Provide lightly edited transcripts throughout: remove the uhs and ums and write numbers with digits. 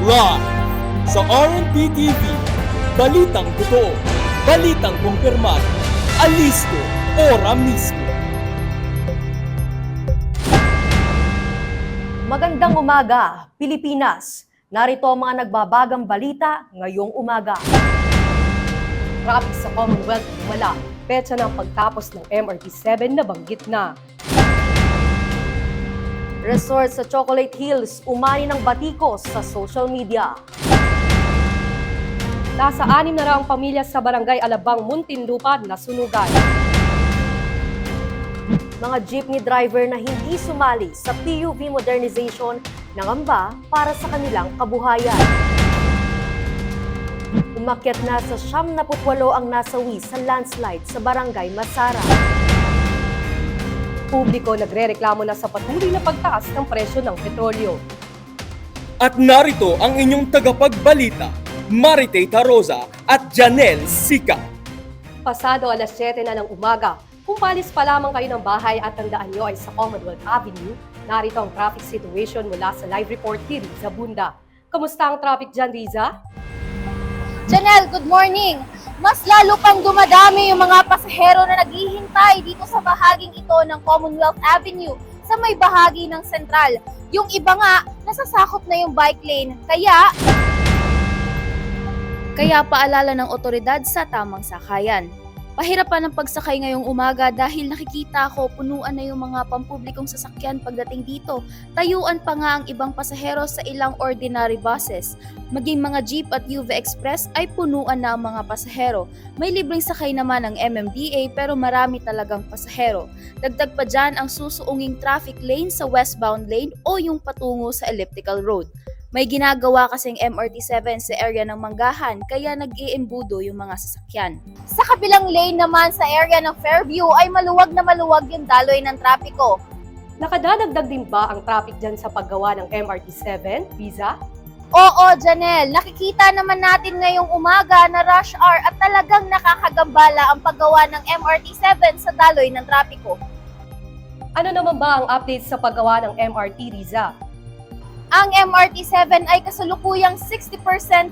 Live sa RNP TV, balitang totoo, balitang kumpirmado, alisto, ora mismo. Magandang umaga, Pilipinas. Narito ang mga nagbabagang balita ngayong umaga. Traffic sa Commonwealth wala. Petsa ng pagtapos ng MRT-7 na banggit na. Resort sa Chocolate Hills, umani ng batikos sa social media. Nasa 6 na raang pamilya sa Barangay Alabang, Muntinlupa na sunugan. Mga jeepney driver na hindi sumali sa PUV modernization nangamba para sa kanilang kabuhayan. Umakyat na sa 78 ang nasawi sa landslide sa Barangay Masara. Publiko nagrereklamo na sa patuloy na pagtaas ng presyo ng petrolyo. At narito ang inyong tagapagbalita, Maritay Taroza at Janelle Sica. Pasado alas 7 na ng umaga, kung palis pa lamang kayo ng bahay at tandaan nyo ay sa Commonwealth Avenue, narito ang traffic situation mula sa live report ni Riza Bunda. Kamusta ang traffic dyan, Riza? Janelle, good morning! Mas lalo pang dumadami yung mga pasahero na naghihintay dito sa bahaging ito ng Commonwealth Avenue sa may bahagi ng Sentral. Yung iba nga, nasasakop na yung bike lane. Kaya paalala ng otoridad sa tamang sakayan. Pahirapan ang pagsakay ngayong umaga dahil nakikita ko punuan na yung mga pampublikong sasakyan pagdating dito. Tayuan pa nga ang ibang pasahero sa ilang ordinary buses. Maging mga jeep at UV Express ay punuan na ang mga pasahero. May libreng sakay naman ang MMDA pero marami talagang pasahero. Dagdag pa dyan ang susuunging traffic lane sa westbound lane o yung patungo sa elliptical road. May ginagawa kasing MRT-7 sa area ng Manggahan kaya nag-iimbudo yung mga sasakyan. Sa kabilang lane naman sa area ng Fairview ay maluwag na maluwag yung daloy ng trapiko. Nakadadagdag din ba ang traffic dyan sa paggawa ng MRT-7, Riza? Oo, Janelle, nakikita naman natin ngayong umaga na rush hour at talagang nakakagambala ang paggawa ng MRT-7 sa daloy ng trapiko. Ano naman ba ang update sa paggawa ng MRT, Riza? Ang MRT-7 ay kasalukuyang 60%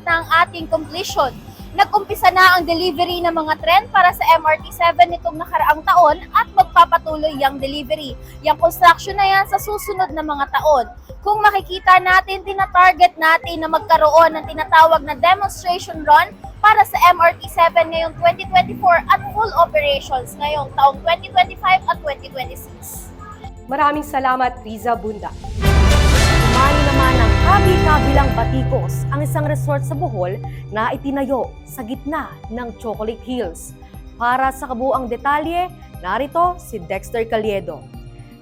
ng ating completion. Nag-umpisa na ang delivery ng mga tren para sa MRT-7 nitong nakaraang taon at magpapatuloy yung delivery. Yung construction na yan sa susunod na mga taon. Kung makikita natin, tinatarget natin na magkaroon ng tinatawag na demonstration run para sa MRT-7 ngayong 2024 at full operations ngayong taong 2025 at 2026. Maraming salamat, Riza Bunda. Umani naman ng kabi-kabilang batikos ang isang resort sa Bohol na itinayo sa gitna ng Chocolate Hills. Para sa kabuuang detalye, narito si Dexter Caliedo.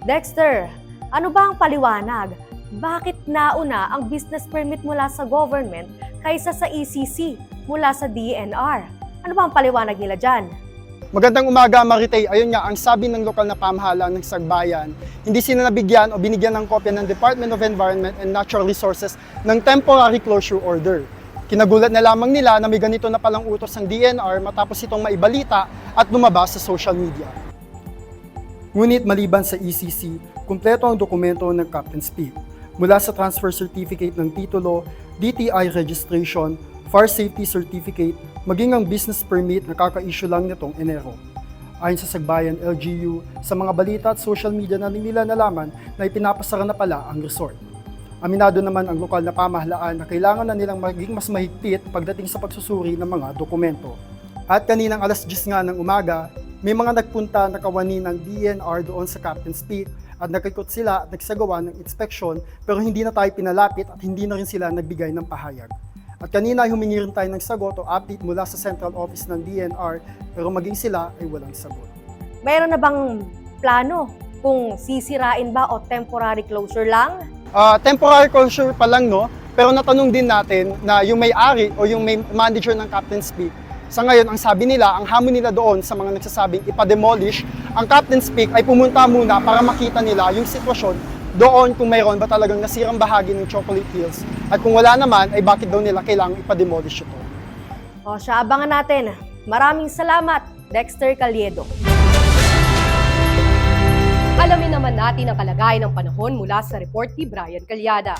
Dexter, ano ba ang paliwanag? Bakit nauna ang business permit mula sa government kaysa sa ECC mula sa DENR? Ano ba ang paliwanag nila dyan? Magandang umaga, Maritay. Ayun nga, ang sabi ng lokal na pamahalaan ng Sagbayan, hindi sila nabigyan o binigyan ng kopya ng Department of Environment and Natural Resources ng temporary closure order. Kinagulat na lamang nila na may ganito na palang utos ng DNR matapos itong maibalita at lumabas sa social media. Ngunit maliban sa ECC, kumpleto ang dokumento ng Captain's Peak. Mula sa transfer certificate ng titulo, DTI registration, Fire Safety Certificate, maging ang business permit na kaka-issue lang nitong Enero. Ayon sa Sagbayan LGU, sa mga balita at social media na nila nalaman na ipinapasara na pala ang resort. Aminado naman ang lokal na pamahalaan na kailangan na nilang maging mas mahigpit pagdating sa pagsusuri ng mga dokumento. At kaninang alas 10 nga ng umaga, may mga nagpunta na kawani ng DNR doon sa Captain's Peak at nagkikot sila at nagsagawa ng inspeksyon pero hindi na tayo pinalapit at hindi na rin sila nagbigay ng pahayag. At kanina ay humingi rin tayo ng sagot o update mula sa central office ng DNR pero maging sila ay walang sagot. Mayroon na bang plano kung sisirain ba o temporary closure lang? Temporary closure pa lang, no? Pero natanong din natin na yung may-ari o yung manager ng Captain's Peak, sa ngayon ang sabi nila, ang hamon nila doon sa mga nagsasabing ipa-demolish, ang Captain's Peak ay pumunta muna para makita nila yung sitwasyon doon kung mayroon ba talagang nasirang bahagi ng Chocolate Hills at kung wala naman ay bakit daw nila kailangang ipa-demolish ito. O siya, abangan natin. Maraming salamat, Dexter Caliedo. Alamin naman natin ang kalagayan ng panahon mula sa report ni Brian Calyada.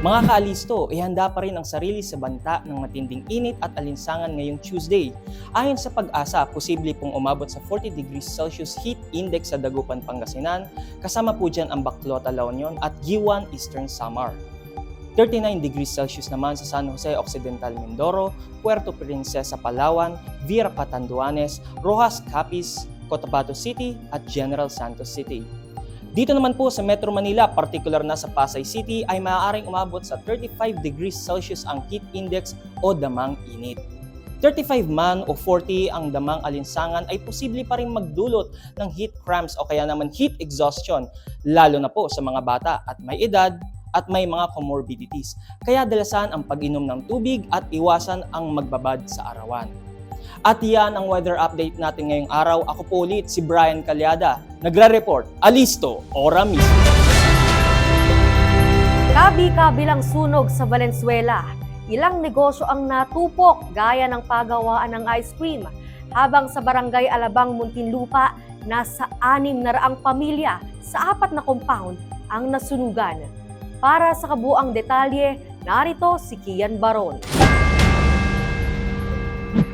Mga kaalisto, ihanda pa rin ang sarili sa banta ng matinding init at alinsangan ngayong Tuesday. Ayon sa Pag-asa, posible pong umabot sa 40 degrees Celsius heat index sa Dagupan, Pangasinan, kasama po dyan ang Baclota, La Union at Giwan, Eastern Samar. 39 degrees Celsius naman sa San Jose Occidental, Mindoro, Puerto Princesa, Palawan, Vira Catanduanes, Rojas, Capiz, Cotabato City at General Santos City. Dito naman po sa Metro Manila, partikular na sa Pasay City, ay maaaring umabot sa 35 degrees Celsius ang heat index o damang init. 35 man o 40 ang damang alinsangan ay posible pa rin magdulot ng heat cramps o kaya naman heat exhaustion, lalo na po sa mga bata at may edad at may mga comorbidities. Kaya dalasan ang pag-inom ng tubig at iwasan ang magbabad sa arawan. At yan ang weather update natin ngayong araw. Ako po ulit si Brian Calyada. Nagre-report, alisto, ora mismo. Kabi-kabilang sunog sa Valenzuela. Ilang negosyo ang natupok gaya ng pagawaan ng ice cream. Habang sa Barangay Alabang, Muntinlupa, nasa 600 pamilya sa 4 na compound ang nasunugan. Para sa kabuang detalye, narito si Kian Baron.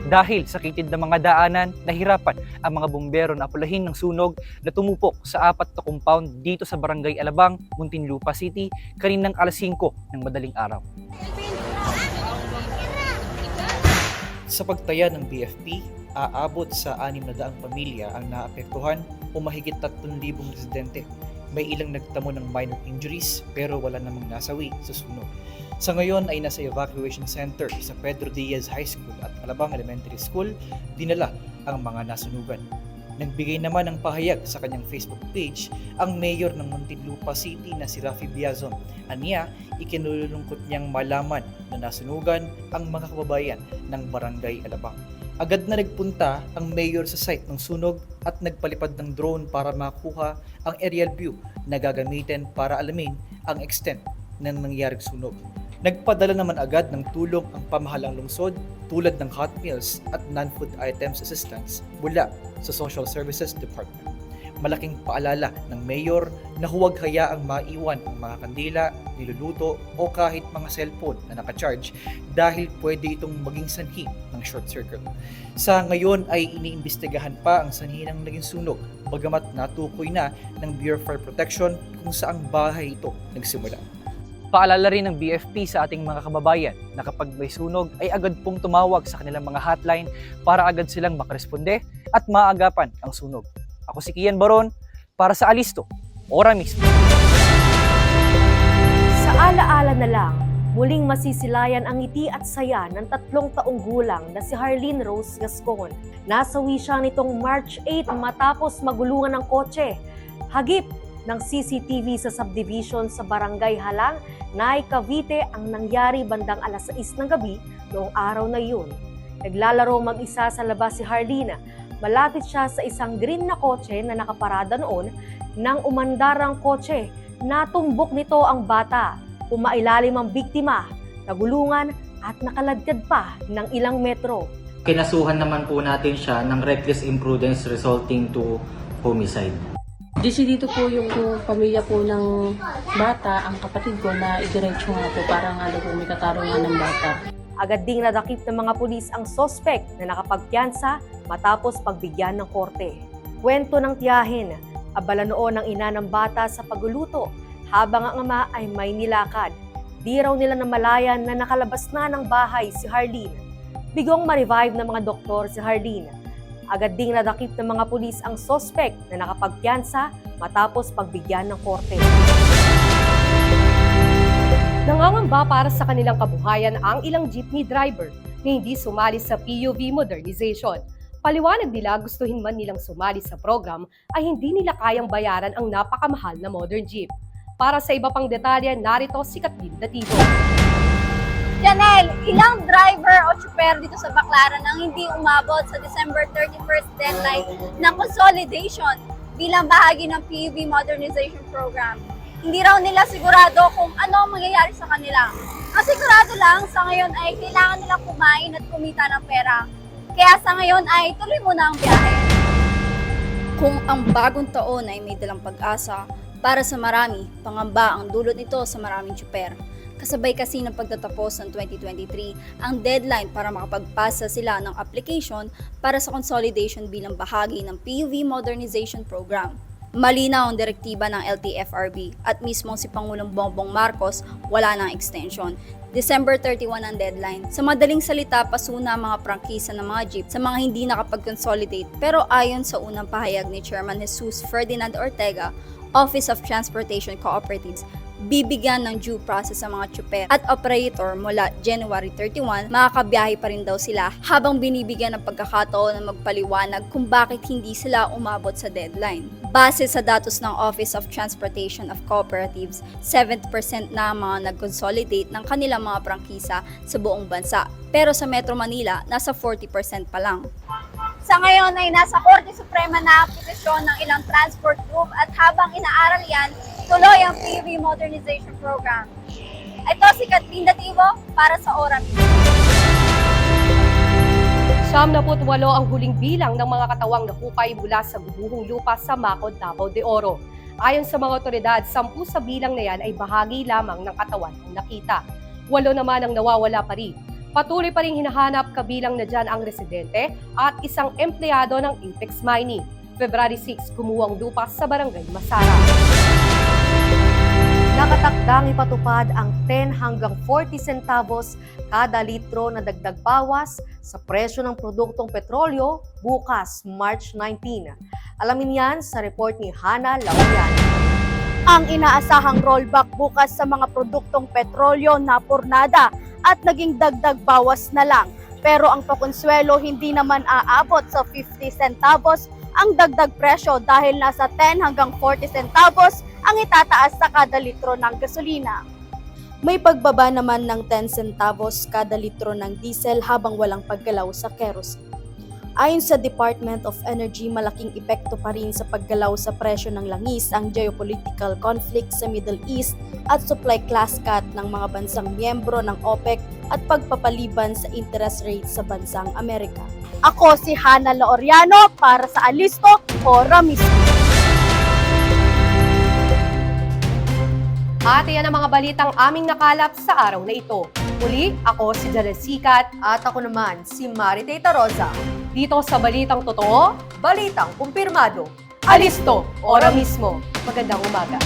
Dahil sa kitid ng mga daanan, nahirapan ang mga bumbero na apulahin ng sunog na tumupok sa 4 na compound dito sa Barangay Alabang, Muntinlupa City, kaninang alas 5 ng madaling araw. Sa pagtaya ng BFP, aabot sa 600 pamilya ang naapektuhan o mahigit 3,000 residente. May ilang nagtamo ng minor injuries pero wala namang nasawi sa sunog. Sa ngayon ay nasa evacuation center sa Pedro Diaz High School at Alabang Elementary School, dinala ang mga nasunugan. Nagbigay naman ng pahayag sa kanyang Facebook page ang mayor ng Muntinlupa City na si Rafi Biazon. Aniya, ikinululungkot niyang malaman na nasunugan ang mga kababayan ng Barangay Alabang. Agad na nagpunta ang mayor sa site ng sunog at nagpalipad ng drone para makuha ang aerial view na gagamitin para alamin ang extent ng nangyaring sunog. Nagpadala naman agad ng tulong ang pamahalang lungsod tulad ng hot meals at non-food items assistance mula sa Social Services Department. Malaking paalala ng mayor na huwag hayaang maiwan ang mga kandila, niluluto o kahit mga cellphone na nakacharge dahil pwede itong maging sanhi ng short circuit. Sa ngayon ay iniimbestigahan pa ang sanhi ng naging sunog bagamat natukoy na ng Bureau of Fire Protection kung saang bahay ito nagsimula. Paalala rin ng BFP sa ating mga kababayan na kapag may sunog ay agad pong tumawag sa kanilang mga hotline para agad silang makaresponde at maagapan ang sunog. Ako si Kian Baron para sa Alisto, ora mismo. Sa alaala na lang, muling masisilayan ang ngiti at saya ng 3 taong gulang na si Harleen Rose Gascon. Nasawi siya nitong March 8 matapos magulungan ng kotse. Hagip ng CCTV sa subdivision sa Barangay Halang, Nay, Cavite ang nangyari bandang alas 6 ng gabi noong araw na yun. Naglalaro mag-isa sa labas si Harleen. Malapit siya sa isang green na kotse na nakaparada noon nang umandar ang kotse. Natumbok nito ang bata. Umailalim ang biktima, nagulungan at nakaladkad pa ng ilang metro. Kinasuhan naman po natin siya ng reckless imprudence resulting to homicide. Dito po yung pamilya po ng bata, ang kapatid ko na idiretso nga po para nga daw may katarungan ng bata. Agad ding nadakip ng mga pulis ang sospek na nakapagpiyansa matapos pagbigyan ng korte. Kwento ng tiyahin, abala noon ang ina ng bata sa pagluluto habang ang ama ay may nilakad. Di raw nila namalayan na nakalabas na ng bahay si Harleen. Bigong ma-revive ng mga doktor si Harleen. Agad ding nadakip ng mga pulis ang sospek na nakapagpiyansa matapos pagbigyan ng korte. Nangangamba para sa kanilang kabuhayan ang ilang jeepney driver na hindi sumali sa PUV modernization. Paliwanag nila gustuhin man nilang sumali sa program ay hindi nila kayang bayaran ang napakamahal na modern jeep. Para sa iba pang detalye, narito si Katlin Dativo. Janelle, ilang driver o tsuper dito sa Baclaran ang hindi umabot sa December 31st deadline ng consolidation bilang bahagi ng PUV modernization program. Hindi raw nila sigurado kung ano ang mangyayari sa kanila. Ang sigurado lang sa ngayon ay kailangan nilang kumain at kumita ng pera. Kaya sa ngayon ay tuloy muna ang biyahe. Kung ang bagong taon ay may dalang pag-asa para sa marami, pangamba ang dulot nito sa maraming tsuper. Kasabay kasi ng pagtatapos ng 2023 ang deadline para makapagpasa sila ng application para sa consolidation bilang bahagi ng PUV Modernization Program. Malinaw ang direktiba ng LTFRB at mismo si Pangulong Bongbong Marcos wala ng extension. December 31 ang deadline. Sa madaling salita, pasuna ang mga prangkisa ng mga jeep sa mga hindi nakapag-consolidate, pero ayon sa unang pahayag ni Chairman Jesus Ferdinand Ortega, Office of Transportation Cooperatives, bibigyan ng due process sa mga tsuper at operator mula January 31, makakabiyahe pa rin daw sila habang binibigyan ng pagkakataon na magpaliwanag kung bakit hindi sila umabot sa deadline. Base sa datos ng Office of Transportation of Cooperatives, 70% na ang mga nag-consolidate ng kanilang mga prangkisa sa buong bansa. Pero sa Metro Manila, nasa 40% pa lang. Sa ngayon ay nasa Korte Suprema na ang posisyon ng ilang transport group at habang inaaral yan, tuloy ang PUV Modernization Program. Ito si Catherine Dativo para sa Oras. 78 ang huling bilang ng mga katawang nahukay mula sa gubuhong lupa sa Macod, Davao de Oro. Ayon sa mga otoridad, 10 sa bilang na yan ay bahagi lamang ng katawan ang nakita. 8 naman ang nawawala pa rin. Patuloy pa rin hinahanap kabilang na dyan ang residente at isang empleyado ng Apex Mining. February 6, kumuha ang lupa sa Barangay Masara. Nakatakdang ipatupad ang 10 hanggang 40 centavos kada litro na dagdag bawas sa presyo ng produktong petrolyo bukas, March 19. Alamin yan sa report ni Hana Laurian. Ang inaasahang rollback bukas sa mga produktong petrolyo na purnada at naging dagdag bawas na lang. Pero ang pakonsuelo hindi naman aabot sa 50 centavos ang dagdag presyo dahil nasa 10 hanggang 40 centavos ang itataas sa kada litro ng gasolina. May pagbaba naman ng 10 centavos kada litro ng diesel habang walang paggalaw sa kerosene. Ayon sa Department of Energy, malaking epekto pa rin sa paggalaw sa presyo ng langis ang geopolitical conflict sa Middle East at supply class cut ng mga bansang miyembro ng OPEC at pagpapaliban sa interest rate sa bansang Amerika. Ako si Hana Lauriano para sa Alisto Ora Mismo. At yan ang mga balitang aming nakalap sa araw na ito. Muli, ako si Janelle Sikat At ako naman, si Mariteta Rosa. dito sa Balitang Totoo, Balitang kumpirmado. Alisto, Ora Mismo. Magandang umaga.